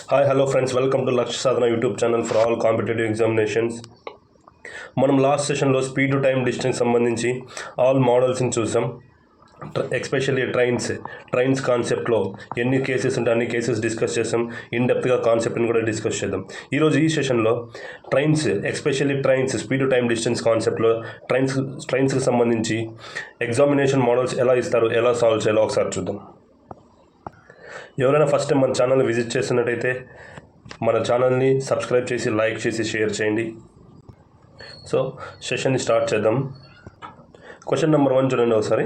Hi, hello friends, welcome to Lakshya Sadhana YouTube channel for all competitive examinations. మనం last సెషన్లో speed to time distance సంబంధించి all మోడల్స్ని చూసాం. Especially trains కాన్సెప్ట్లో ఎన్ని cases ఉంటే అన్ని కేసెస్ డిస్కస్ చేసాం. ఇన్డెప్త్గా కాన్సెప్ట్ని కూడా డిస్కస్ చేద్దాం. ఈరోజు ఈ సెషన్లో especially trains speed to time distance కాన్సెప్ట్లో ట్రైన్స్కి సంబంధించి ఎగ్జామినేషన్ మోడల్స్ ఎలా ఇస్తారు, ఎలా సాల్వ్ చేయాలో ఒకసారి చూద్దాం. ఎవరైనా ఫస్ట్ టైం మన ఛానల్ని విజిట్ చేస్తున్నట్టయితే మన ఛానల్ని సబ్స్క్రైబ్ చేసి, లైక్ చేసి, షేర్ చేయండి. సో సెషన్ని స్టార్ట్ చేద్దాం. క్వశ్చన్ నెంబర్ 1 చూడండి ఒకసారి.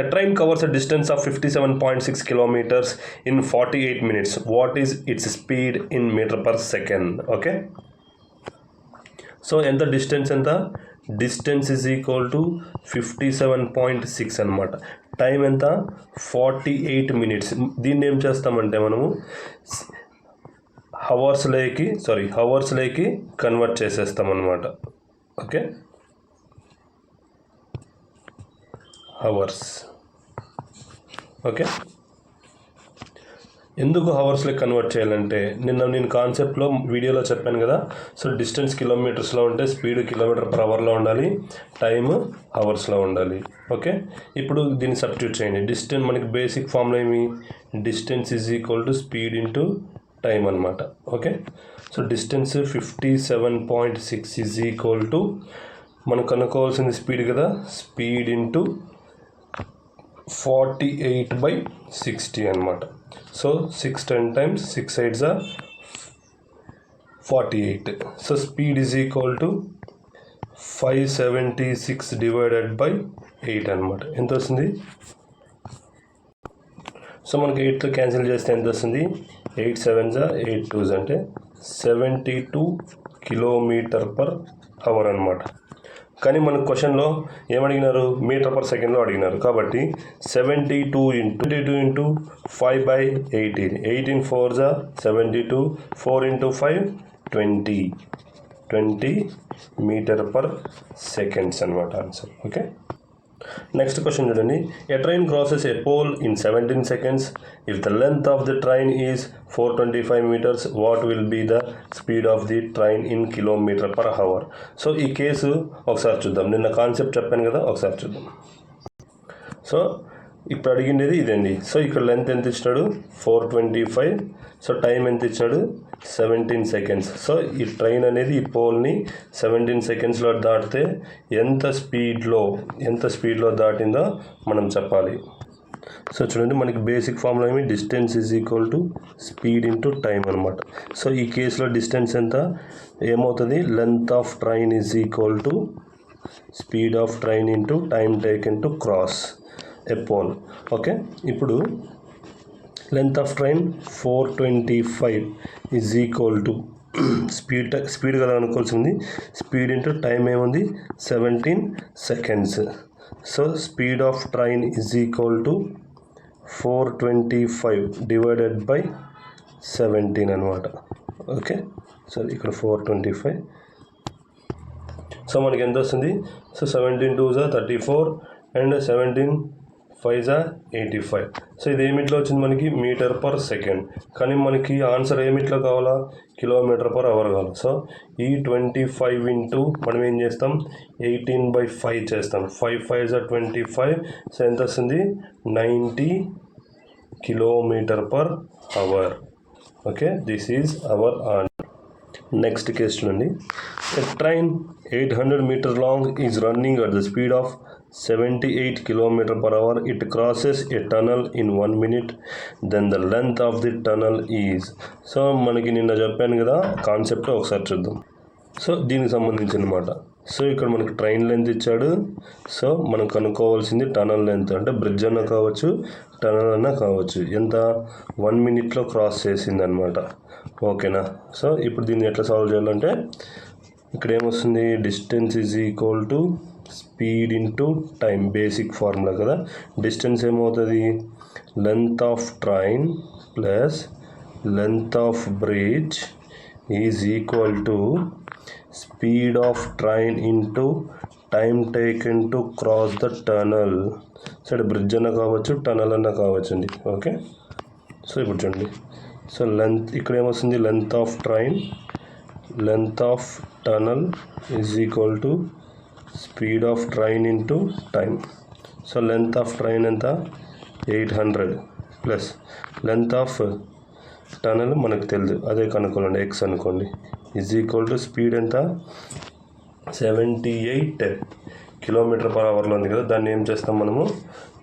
A train covers a distance of 57.6 kilometres in 48 minutes. What is its speed in metre per second? Okay, so ఎంత distance distance is equal to 57.6 అనమాట. Time ఎంత? 48 minutes. దీన్ని ఏం చేస్తామంటే మనము హవర్స్లోకి కన్వర్ట్ చేసేస్తాం అనమాట. Okay, hours. ఓకే, ఎందుకు హవర్స్లోకి కన్వర్ట్ చేయాలంటే నేను కాన్సెప్ట్లో వీడియోలో చెప్పాను కదా. సో డిస్టెన్స్ కిలోమీటర్స్లో ఉంటే స్పీడ్ కిలోమీటర్ పర్ అవర్లో ఉండాలి, టైమ్ హవర్స్లో ఉండాలి. ఓకే, ఇప్పుడు దీన్ని సబ్స్టిట్యూట్ చేయండి. మనకి బేసిక్ ఫార్ములా ఏమి? Distance is equal to speed into time అనమాట. Okay, so distance 57.6 is equal to మనకు కనుక్కోవాల్సింది స్పీడ్ కదా, స్పీడ్ ఇంటూ 48/60 అనమాట. So 6 10 times 6 8s are 48. So speed is equal to 576 divided by 8 అనమాట. ఎంత వస్తుంది? సో మనకి 8తో క్యాన్సిల్ చేస్తే ఎంత వస్తుంది? 8 7s are 8 2s అంటే 72 కిలోమీటర్ పర్ అవర్ అనమాట. కానీ మన క్వశ్చన్లో ఏమడిగినారు? మీటర్ పర్ సెకండ్లో అడిగినారు. కాబట్టి 72 into 5/18. 18 4s are 72. 4 into 5 20 metre per seconds అనమాట ఆన్సర్. ఓకే, నెక్స్ట్ క్వశ్చన్ చూడండి. A train crosses a pole in 17 seconds. If the length of the train is 425 meters, what will be the speed of the train in kilometre per hour? So ఈ case ఒకసారి చూద్దాం. నిన్న concept చెప్పాను కదా, ఒకసారి చూద్దాం. So ఇప్పుడు అడిగిండేది ఇదండి. సో ఇక్కడ లెంత్ ఎంత ఇచ్చినాడు? 425. సో టైం ఎంత ఇచ్చినాడు? 17 seconds. సో ఈ ట్రైన్ అనేది ఈ పోల్ని 17 secondsలో దాటితే ఎంత స్పీడ్లో దాటిందో మనం చెప్పాలి. సో చూడండి, మనకి బేసిక్ ఫార్ములా ఏమి? Distance is equal to speed into time అనమాట. సో ఈ కేసులో డిస్టెన్స్ ఎంత ఏమవుతుంది? Length of train is equal to speed of train into time taken to cross a pole. Okay, ఇప్పుడు length of train 425 is equal to speed కదా అనుకోవాల్సింది. Speed into time ఏముంది? 17 seconds. So speed of train is equal to 425 divided by 17 అనమాట. Okay, so ఇక్కడ 425. So మనకి ఎంత వస్తుంది? So 17 2s are 34 and 17 5s are 85. So ఇది ఏమిట్లో వచ్చింది? మనకి మీటర్ పర్ సెకండ్. కానీ మనకి ఆన్సర్ ఏమిట్లో కావాలా? కిలోమీటర్ పర్ అవర్ కావాలి. సో ఈ 25 ఇంటూ మనం ఏం చేస్తాం? 18/5 చేస్తాం. 5 5s are 25. సో ఎంత వస్తుంది? 90 kilometre per hour. Okay, this is our answer. Next case చూడండి. A train 800 meters long is running at the speed of 78 kilometers per hour. It crosses a tunnel in 1 minute. Then the length of the tunnel is. So మనకి నిన్న చెప్పాను కదా concept, ఒకసారి చూద్దాం. So దీనికి సంబంధించి అనమాట. సో ఇక్కడ మనకి ట్రైన్ లెంత్ ఇచ్చాడు. సో మనం కనుక్కోవాల్సింది టనల్ లెంత్. అంటే బ్రిడ్జ్ అన్నా కావచ్చు, టనల్ అన్నా కావచ్చు. ఎంత? 1 minute క్రాస్ చేసింది అనమాట. ఓకేనా? సో ఇప్పుడు దీన్ని ఎట్లా సాల్వ్ చేయాలంటే ఇక్కడ ఏమొస్తుంది? Distance is equal to speed into time. Basic formula కదా. డిస్టెన్స్ ఏమవుతుంది? Length of train plus length of bridge is equal to speed of train into time taken to cross the tunnel. So bridge అన్న కావచ్చు, tunnel అన్న కావచ్చు అండి. Okay, so ఇప్పుడు చూడండి, so length ఇక్కడ ఏమొస్తుంది, length of train, length of tunnel is equal to speed of train into time. So length of train ఎంత, 800 ప్లస్ లెంత్ ఆఫ్ టనల్ మనకు తెలియదు, అదే కనుక్కోండి, ఎక్స్ అనుకోండి, ఈజ్ ఈక్వల్ టు స్పీడ్ ఎంత, 78 km/h ఉంది కదా, దాన్ని ఏం చేస్తాం మనము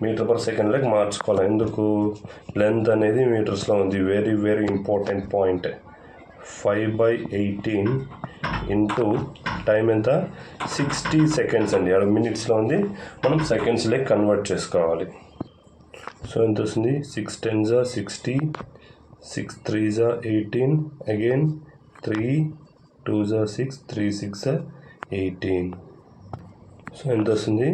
మీటర్/సెకండ్లోకి మార్చుకోవాలి. ఎందుకు, లెంత్ అనేది మీటర్స్లో ఉంది. Very very important point. 5/18 into time ఎంత, 60 సెకండ్స్ అండి. అక్కడ మినిట్స్లో ఉంది, మనం సెకండ్స్లోకి కన్వర్ట్ చేసుకోవాలి. సో ఎంత వస్తుంది, 6 10s are 60, 6 3s are 18, again 3 2s are 6, 3 6 are 18. So ఎంత వస్తుంది,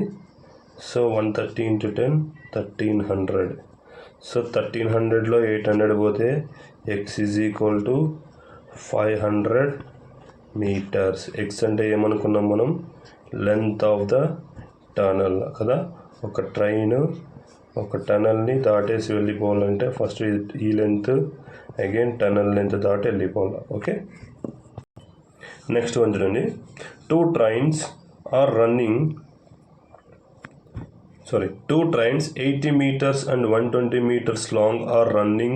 సో 130 into 10 1300. సో 1300లో 800 పోతే X is equal to 500 meters. X అంటే ఏమనుకున్నాం మనం, లెంత్ ఆఫ్ ద టనల్ కదా. ఒక ట్రైన్ ఒక టనల్ని దాటేసి వెళ్ళిపోవాలంటే ఫస్ట్ ఈ లెంత్ అగైన్ టనల్ లెంత్ దాటి వెళ్ళిపోవాలి. ఓకే, నెక్స్ట్ వన్ చూడండి. 2 trains 80 meters and 120 meters long are running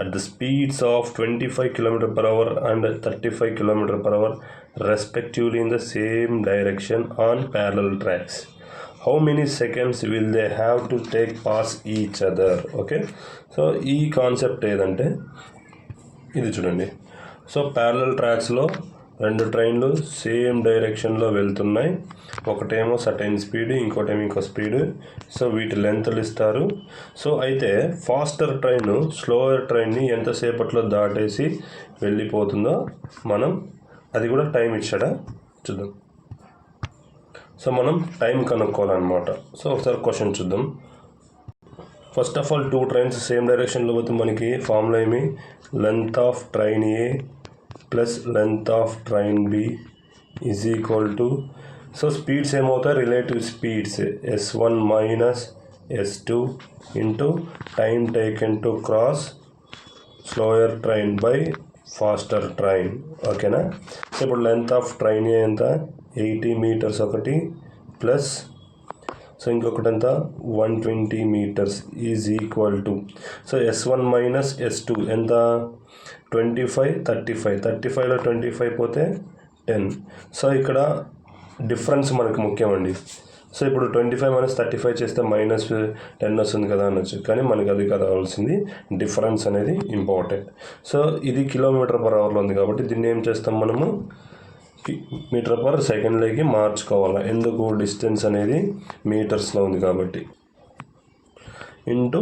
at the speeds of 25 km/h and 35 km/h respectively in the same direction on parallel tracks. How many seconds will they have to take pass each other? Okay, so ఈ concept ఏదంటే ఇది చూడండి. So parallel ట్రాక్స్లో 2 ట్రైన్లు same డైరెక్షన్లో వెళ్తున్నాయి. ఒకటేమో certain speed, ఇంకోటేమో ఇంకో స్పీడ్. సో వీటి లెంత్లు ఇస్తారు. సో అయితే ఫాస్టర్ ట్రైన్ స్లోయర్ ట్రైన్ని ఎంతసేపట్లో దాటేసి వెళ్ళిపోతుందో మనం అది కూడా టైం ఇచ్చాడా చూద్దాం. సో మనం టైం కనుక్కోవాలన్నమాట. సో ఒకసారి క్వశ్చన్ చూద్దాం. First of all 2 trains same డైరెక్షన్లో పోతే మనకి ఫార్ములా ఏమి, length of train A plus length of train B is equal to, so speeds ఏమవుతాయి, relative speeds S1 minus S2 into time taken to cross slower train by faster train. ఓకేనా. So ఇప్పుడు length of train A ఎంత, 80 meters ఒకటి plus so ఇంకొకటి ఎంత 120 meters is equal to, so S1 minus S2 ఎంత 25 35, 35లో 25 పోతే 10. So ఇక్కడ difference మనకు ముఖ్యమండి. సో ఇప్పుడు 25 మైనస్ 35 చేస్తే -10 వస్తుంది కదా అనొచ్చు, కానీ మనకి అది కదా కావాల్సింది, డిఫరెన్స్ అనేది ఇంపార్టెంట్. సో ఇది km/hలో ఉంది కాబట్టి దీన్ని ఏం చేస్తాం మనము మీటర్/సెకండ్లోకి మార్చుకోవాలి. ఎందుకు, డిస్టెన్స్ అనేది మీటర్స్లో ఉంది కాబట్టి. ఇంటూ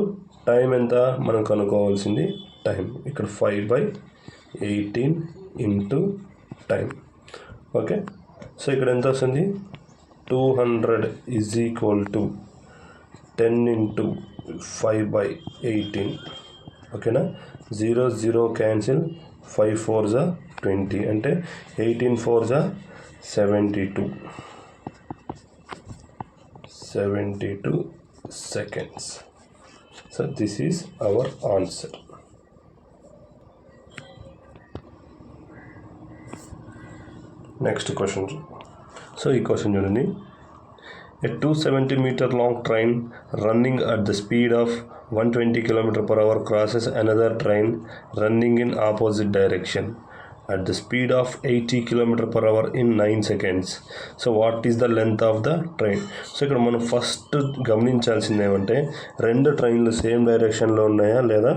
టైం ఎంత మనం కనుక్కోవాల్సింది, టైం ఇక్కడ 5/18 ఇంటూ టైం. ఓకే, సో ఇక్కడ ఎంత వస్తుంది, 200 ఈజ్ ఈక్వల్ టు 10 into 5/18. ఓకేనా. 0 0 క్యాన్సిల్, 5 4s are 20 అంటే 18 4s are 72 seconds. So this is our answer. Next question. So ఈ క్వశ్చన్ చూడండి. A 270-meter long train running at the speed of 120 km/h crosses another train running in opposite direction at the speed of 80 km/h in 9 seconds. So what is the length of the train? So ఇక్కడ మనం first గమనించాల్సింది ఏమంటే 2 ట్రైన్లు same డైరెక్షన్లో ఉన్నాయా లేదా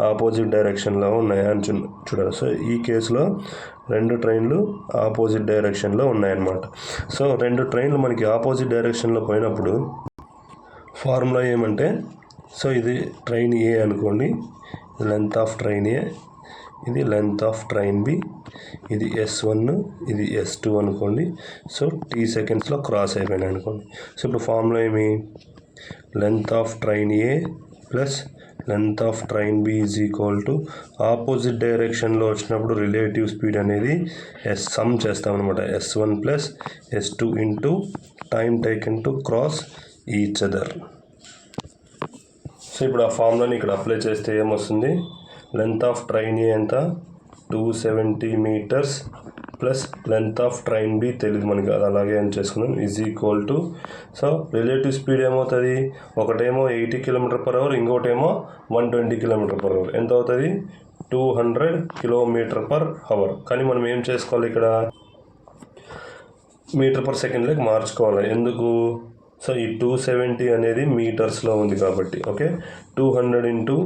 opposite డైరెక్షన్లో ఉన్నాయా అని చూడాలి. సో ఈ కేసులో 2 ట్రైన్లు ఆపోజిట్ డైరెక్షన్లో ఉన్నాయన్నమాట. సో 2 ట్రైన్లు మనకి ఆపోజిట్ డైరెక్షన్లో పోయినప్పుడు ఫార్ములా ఏమంటే, సో ఇది ట్రైన్ ఏ అనుకోండి, లెంత్ ఆఫ్ ట్రైన్ ఏ, ఇది లెంత్ ఆఫ్ ట్రైన్ బి, ఇది S1 ఇది S2 అనుకోండి. సో T సెకండ్స్లో క్రాస్ అయిపోయినాయి అనుకోండి. సో ఇప్పుడు ఫార్ములా ఏమి, length of train A plus length of train B is equal to opposite డైరెక్షన్లో వచ్చినప్పుడు రిలేటివ్ స్పీడ్ అనేది సమ్ చేస్తామన్నమాట, S1 plus S2 into time taken to cross each other. So ఇప్పుడు ఆ ఫార్ములాని ఇక్కడ అప్లై చేస్తే ఏమొస్తుంది, లెంత్ ఆఫ్ ట్రైన్ ఏ ఎంత 270 meters plus length of train B తెలియదు మనకి, అది అలాగే అని చేసుకున్నాం, is equal to, so relative speed ఏమవుతుంది, ఒకటేమో 80 km/h, ఇంకోటేమో 120 km/h. ఎంత అవుతుంది 200 km/h. కానీ మనం ఏం చేసుకోవాలి ఇక్కడ మీటర్/సెకండ్లోకి మార్చుకోవాలి. ఎందుకు, సో ఈ 270 అనేది మీటర్స్లో ఉంది కాబట్టి, ఓకే 200 ×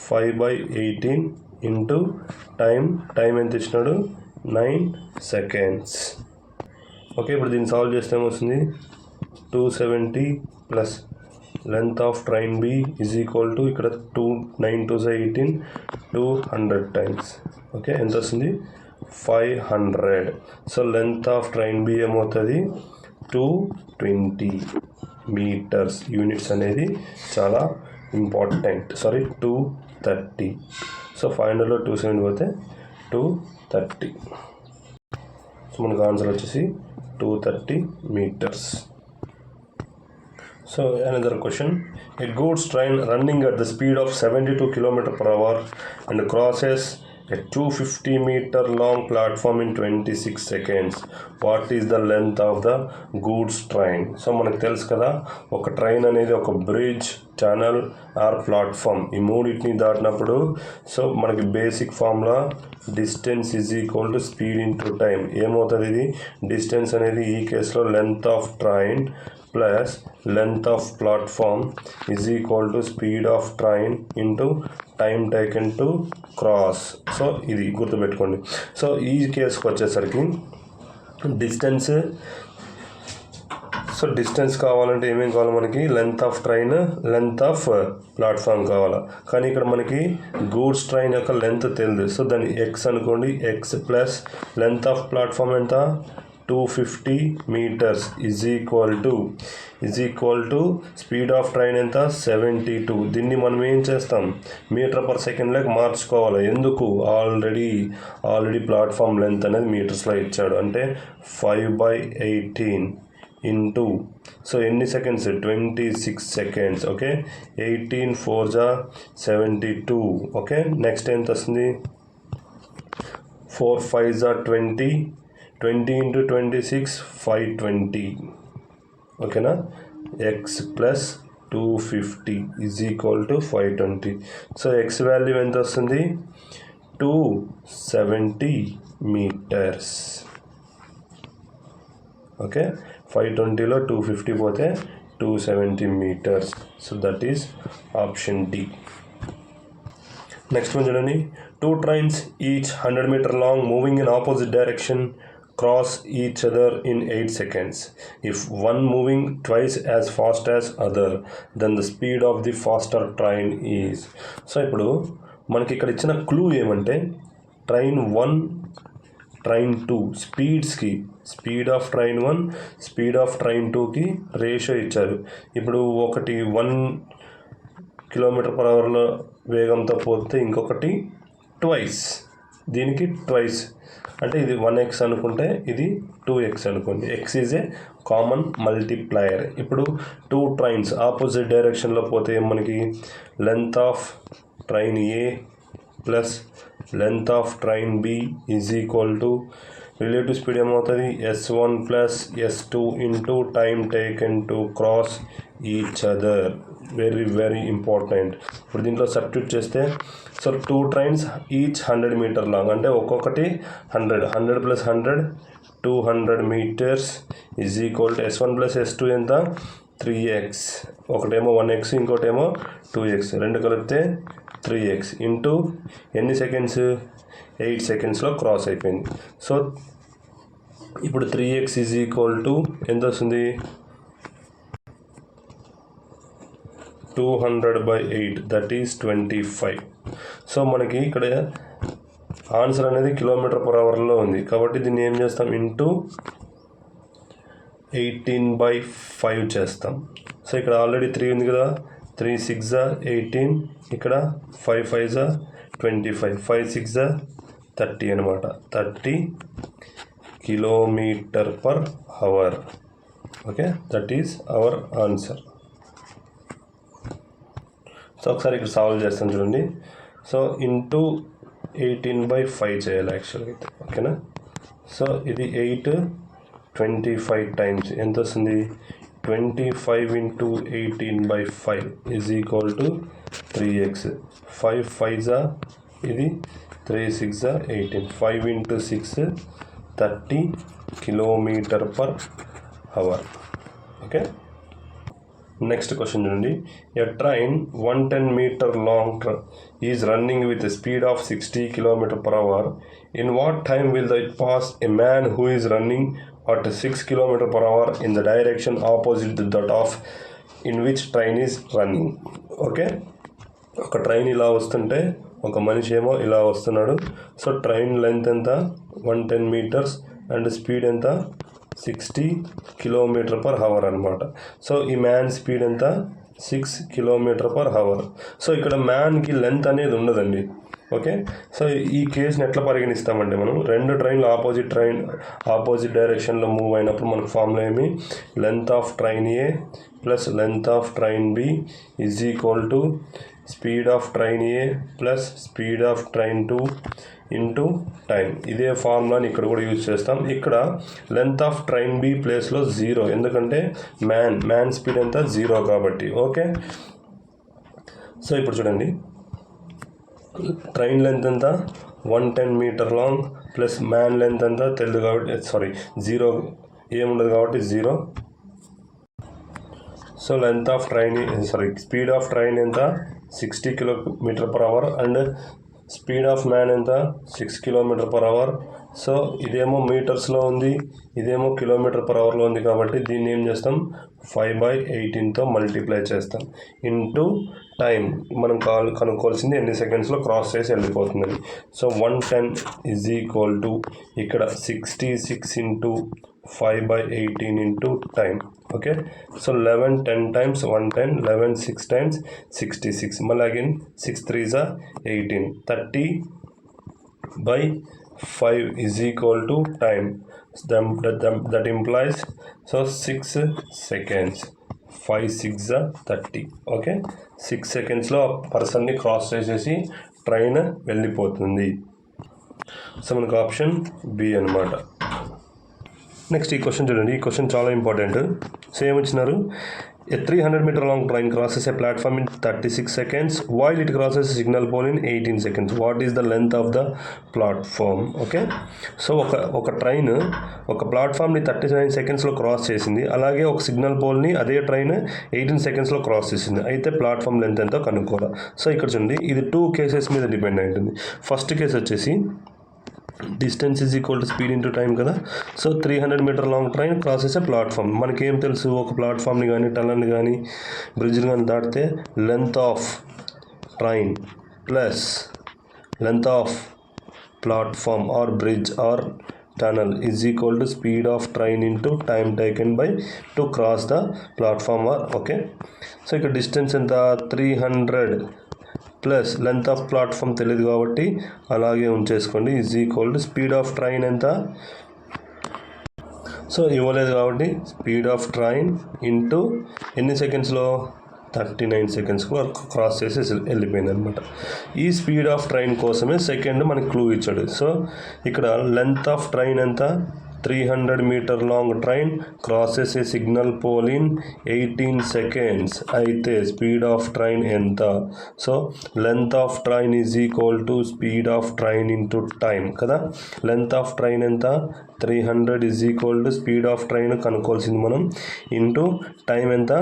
5/18 ఇంటూ టైం ఎంత ఇచ్చినాడు 9 seconds. ఓకే ఇప్పుడు దీన్ని సాల్వ్ చేస్తే ఏమొస్తుంది 270 plus length of train B is equal to, ఇక్కడ 9 2 18 200 టైమ్స్, ఓకే ఎంత వస్తుంది 500. So length of train B ఏమవుతుంది 220 meters. యూనిట్స్ అనేది చాలా ఇంపార్టెంట్. 230. సో 500లో 270 పోతే 230. సో మనకు ఆన్సర్ వచ్చేసి 230 meters. So another question, a goods train running at the speed of 72 km/h and crosses a 250-meter long platform in 26 seconds. What is the length of the goods train? So మనకు తెలుసు కదా, ఒక train అనేది ఒక bridge, channel or platform, ఈ మూడింటిని దాటినప్పుడు so మనకి basic formula distance is equal to speed into time. ఏమవుతుంది, ఇది డిస్టెన్స్ అనేది ఈ కేసులో length of train plus length of platform is equal to speed of train into time taken to cross. So ఇది గుర్తుపెట్టుకోండి. సో ఈ కేసుకి వచ్చేసరికి డిస్టెన్స్ కావాలంటే ఏమేమి కావాలి మనకి, length of train, length of platform కావాలా. కానీ ఇక్కడ మనకి గూడ్స్ ట్రైన్ యొక్క లెంత్ తెలియదు, సో దాన్ని ఎక్స్ అనుకోండి, X plus length of platform ఎంత 250 meters is equal to speed of train ఎంత 72. దీన్ని మనం ఏం చేస్తాం మీటర్/సెకండ్లోకి మార్చుకోవాలి. ఎందుకు, ఆల్రెడీ ప్లాట్ఫామ్ లెంత్ అనేది మీటర్స్లో ఇచ్చాడు, అంటే 5/18 ఇంటూ, సో ఎన్ని seconds 26 seconds. Okay 18 4 72. Okay next ఎంత వస్తుంది 4 5 20 20 × 26 520. ఓకేనా, X plus 250 is equal to 520. So X value ఎంత వస్తుంది 270 meters. ఓకే 520లో 250 పోతే 270 meters. So that is option D. Next one చూడండి, 2 trains each 100 meter long moving in opposite direction cross each other in 8 seconds. If one moving twice as fast as other, then the speed of the faster train is. So ఇప్పుడు మనకి ఇక్కడ ఇచ్చిన clue ఏమంటే train 1 train 2 స్పీడ్స్కి, speed of train 1 speed of train 2కి ratio ఇచ్చారు. ఇప్పుడు ఒకటి 1 km/hలో వేగంతో పోతే ఇంకొకటి ట్వైస్, దీనికి ట్వైస్ అంటే ఇది 1x అనుకుంటే ఇది 2x అనుకోండి. x is a common multiplier. ఇప్పుడు 2 ట్రైన్స్ ఆపోజిట్ డైరెక్షన్లో పోతే మనకి length of train A plus length of train B is equal to relative speed ఏమవుతుంది s1 plus s2 into time taken to cross each other. Very important. ఇప్పుడు దీంట్లో substitute చేస్తే so 2 trains each 100 meter long, అంటే ఒక్కొక్కటి 100 plus 100 200 meters is equal to s1 plus s2 ఎంత 3x, ఒకటేమో 1x ఇంకోటేమో 2x, రెండు కలిపితే 3x ఇంటూ ఎన్ని సెకండ్స్ 8 secondsలో క్రాస్ అయిపోయింది. సో ఇప్పుడు 3x ఈజ్ ఈక్వల్ టు ఎంత వస్తుంది 200/8, దట్ ఈస్ 25. సో మనకి ఇక్కడ ఆన్సర్ అనేది km/hలో ఉంది కాబట్టి దీన్ని ఏం చేస్తాం ఇంటూ 18/5 చేస్తాం. సో ఇక్కడ ఆల్రెడీ 3 ఉంది కదా, 3 6 18, ఇక్కడ 5 5 25, 5 6 30 అనమాట, 30 km/h. Okay that is our answer. So ఒకసారి ఇక్కడ సాల్వ్ చేస్తాం చూడండి. సో ఇంటూ 18/5 చేయాలి యాక్చువల్గా అయితే, ఓకేనా. సో ఇది 8 25 టైమ్స్ ఎంత వస్తుంది, 25 into 18/5 is equal to 3x. 5 5 ఇది 3 6 18, 5 into 6 30 km/h. Okay. Next question చూడండి. A train 110-meter long is running with speed of 60 km/h. In what time will it pass a man who is running at 6 km/h in the direction opposite that of in which train is running. Okay. ఒక train ఇలా వస్తుంటే ఒక మనిషి ఏమో ఇలా వస్తున్నాడు. So train length ఎంత, 110 meters and speed ఎంత, 60 km/h అనమాట. సో ఈ మ్యాన్ స్పీడ్ ఎంత, 6 km/h. సో ఇక్కడ మ్యాన్కి లెంత్ అనేది ఉండదండి. ఓకే. సో ఈ కేసుని ఎట్లా పరిగణిస్తామంటే మనం రెండు ట్రైన్లు ఆపోజిట్ డైరెక్షన్లో మూవ్ అయినప్పుడు మనకు ఫార్ములా ఏమి, length of train A plus length of train B is equal to speed of train A plus speed of train 2 into time. ఇదే ఫార్ములాని ఇక్కడ కూడా యూజ్ చేస్తాం. ఇక్కడ లెంత్ ఆఫ్ ట్రైన్ బి ప్లేస్లో 0, ఎందుకంటే మ్యాన్ స్పీడ్ ఎంత, 0 కాబట్టి. ఓకే. సో ఇప్పుడు చూడండి, ట్రైన్ లెంత్ ఎంత, 110 meter long plus man length ఎంత తెలియదు కాబట్టి 0 ఏముండదు కాబట్టి 0. So length of train speed of train ఎంత, 60 km/h and speed of man ఎంత, 6 km/h. సో ఇదేమో మీటర్స్లో ఉంది, ఇదేమో km/hలో ఉంది కాబట్టి దీన్ని ఏం చేస్తాం, 5/18తో మల్టిప్లై చేస్తాం ఇంటూ టైం. మనం కనుక్కోవాల్సింది ఎన్ని సెకండ్స్లో క్రాస్ చేసి వెళ్ళిపోతుందని. సో 110 ఈజ్ ఈక్వల్ టు ఇక్కడ 66 into 5/18 into time. Okay. So 11 10 times 110, 11 6 times 66, మళ్ళీ again 6 3s 18, 30/5 is equal to time. that implies so 6 seconds, 5 6 30. Okay. 6 secondsలో పర్సన్ని క్రాస్ చేసేసి ట్రైన్ వెళ్ళిపోతుంది. సో మనకు ఆప్షన్ బి అనమాట. నెక్స్ట్ ఈ క్వశ్చన్ చూడండి. ఈ క్వశ్చన్ చాలా ఇంపార్టెంట్. సో ఏమొచ్చినారు, A 300-meter long train crosses a platform in 36 seconds while it crosses a signal pole in 18 seconds. What is the length of the platform? Okay. So ఒక train ఒక ప్లాట్ఫామ్ని 39 సెకండ్స్లో cross చేసింది, అలాగే ఒక signal పోల్ని అదే train 18 సెకండ్స్లో cross చేసింది. అయితే ప్లాట్ఫామ్ లెంత్ ఎంతో కనుక్కోవాలి. సో ఇక్కడ చూడండి, ఇది 2 కేసెస్ మీద డిపెండ్ అయి ఉంటుంది. ఫస్ట్ కేసు వచ్చేసి distance is equal to speed into time కదా. So 300-meter long train crosses a platform. మనకేం తెలుసు, ఒక ప్లాట్ఫామ్ని కానీ టనల్ని కానీ బ్రిడ్జ్ని కానీ దాటితే length of train plus length of platform or bridge or tunnel is equal to speed of train into time taken by to cross the platform or. Okay. So ఇక్కడ distance ఎంత, 300 ప్లస్ లెంత్ ఆఫ్ ప్లాట్ఫామ్ తెలియదు కాబట్టి అలాగే ఉంచేసుకోండి, is equal to speed of train ఎంత, so ఇవ్వలేదు కాబట్టి speed of train into ఎన్ని సెకండ్స్లో, 39 సెకండ్స్లో క్రాస్ చేసి వెళ్ళిపోయింది అనమాట. ఈ స్పీడ్ ఆఫ్ ట్రైన్ కోసమే సెకండ్ మనకి క్లూ ఇచ్చాడు. సో ఇక్కడ లెంత్ ఆఫ్ ట్రైన్ ఎంత, 300-meter long train crosses a signal pole in 18 seconds. అయితే స్పీడ్ ఆఫ్ ట్రైన్ ఎంత, so length of train is equal to speed of train into time కదా. Length of train ఎంత, 300 is equal to speed of train కనుక్కోవాల్సింది మనం into time ఎంత,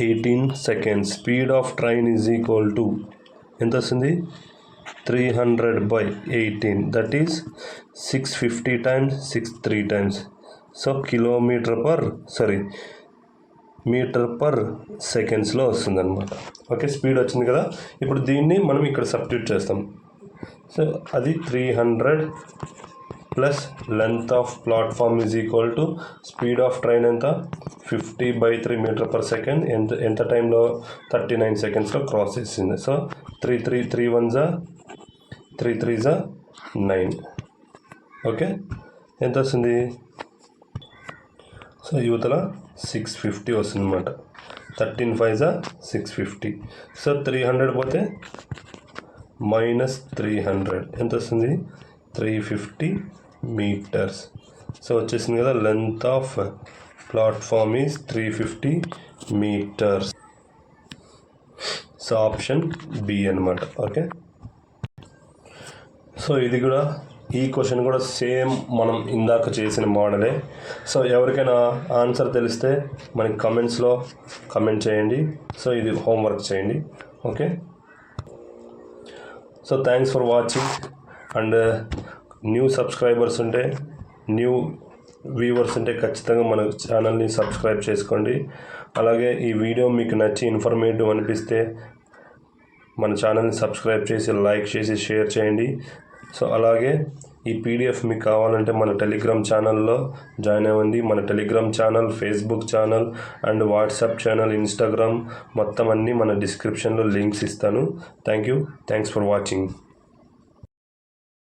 18 seconds. Speed of train is equal to ఎంత వస్తుంది, 300/18, that is 650 times 6 3 times. So metre per సెకండ్స్లో వస్తుంది అనమాట. ఓకే. స్పీడ్ వచ్చింది కదా. ఇప్పుడు దీన్ని మనం ఇక్కడ సబ్స్టిట్యూట్ చేస్తాం. సో అది 300 plus length of platform is equal to speed of train ఎంత, 50/3 meter/second. ఎంత టైంలో, 39 సెకండ్స్లో క్రాస్ చేసింది. So 3 3 3 1s 3 3s 9. ఓకే. ఎంత వస్తుంది, సో యువతల 650 వస్తుంది అనమాట. 13 5s 650. సో 300 పోతే మైనస్ 300 ఎంత వస్తుంది 350 మీటర్స్. సో వచ్చేసింది కదా, length of platform is 350 metres. So option B అనమాట. ఓకే, సో ఇది కూడా ఈ క్వశ్చన్ కూడా సేమ్ మనం ఇందాక చేసిన మోడలే. సో ఎవరికైనా ఆన్సర్ తెలిస్తే మనకి కమెంట్స్లో కమెంట్ చేయండి. సో ఇది హోంవర్క్ చేయండి. Okay, so thanks for watching. And new subscribers ఉంటే, న్యూ వ్యూవర్స్ ఉంటే ఖచ్చితంగా మన ఛానల్ని సబ్స్క్రైబ్ చేసుకోండి. అలాగే ఈ వీడియో మీకు నచ్చి ఇన్ఫర్మేటివ్ అనిపిస్తే మన ఛానల్ని సబ్స్క్రైబ్ చేసి, లైక్ చేసి, షేర్ చేయండి. సో అలాగే ఈ పీడిఎఫ్ మీకు కావాలంటే మన టెలిగ్రామ్ ఛానల్లో జాయిన్ అవ్వండి. మన Telegram channel, Facebook channel and WhatsApp channel, Instagram మొత్తం అన్నీ మన డిస్క్రిప్షన్లో లింక్స్ ఇస్తాను. Thanks for watching.